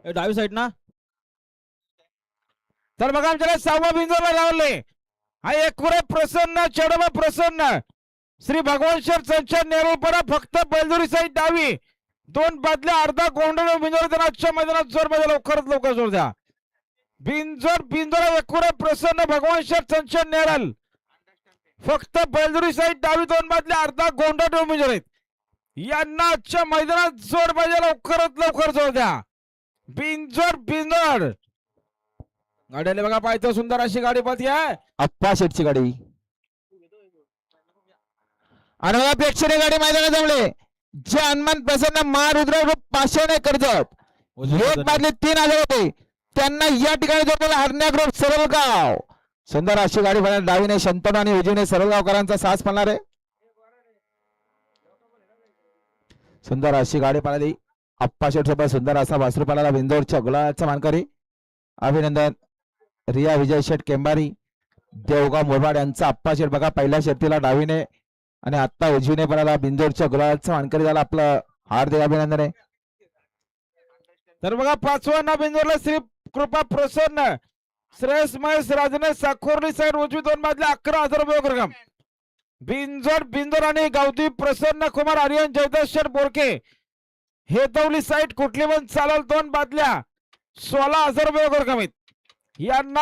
डावी साईड ना. तर बघा आमच्याकडे 6वा बिंदूला लावले. हा एकूरे प्रसन्न चढवा प्रसन्न श्री भगवान शर संचार नेरुळपाडा फक्त बैलजोडी साईड डावी 2 बादल्या अर्धा गोंधळ बिंदोर त्यांना आजच्या मैदानात जोर बजा लवकरात लवकर जोर द्या. बिंदोरा एकूरे प्रसन्न भगवान शर संचार नेरळ फक्त बैलजोडी साईड डावी 2 बादल्या अर्धा गोंधळ बिंदोर आहेत. यांना आजच्या मैदानात जोर बजा लवकरात लवकर जोर द्या. बिंदोर गाड्याला बघा पाहिजे सुंदर अशी गाडी पाहती आहे अप्पा शेटची गाडी आणि बघा प्रेक्षणीय गाडी मैदानात जमले. जे हनुमान प्रसन्न महारुद्र पाषाणे कर्जत एक बादली 3,000 होते त्यांना या ठिकाणी जोडलेला हरण्या ग्रुप सरळगाव. सुंदर अशी गाडी पळणार डावीने शंतनू आणि उजवीने सरळगावकरांचा सास पळणार आहे. सुंदर अशी गाडी पळाली. अप्पा शेट सोबत सुंदर असा वासरू पळाला. बिंदोरच्या गुलाचा मानकरी अभिनंदन. रिया विजय शेठ केंबारी देवगाव मुरबाड यांचा अप्पा शेठ बघा पहिल्या शर्तीला डावीने आणि आता उजवीने पळाला. बिंदोरच्या गुलाचा मानकरी झाला. आपलं हार्दिक अभिनंदन आहे. तर बघा 5वा ना बिंदोरला श्री कृपा प्रसन्न श्रेयस महेश राजने साखोर्ली साईड उजवी 2 बादल्या 11,000 रुपये रक्कम. बिंदोर आणि गावठी प्रसन्न कुमार आर्यन जयदश शेठ बोरके हेतवली साईड कुठली पण चालल 2 बादल्या 16,000 रुपये रक्कम यांना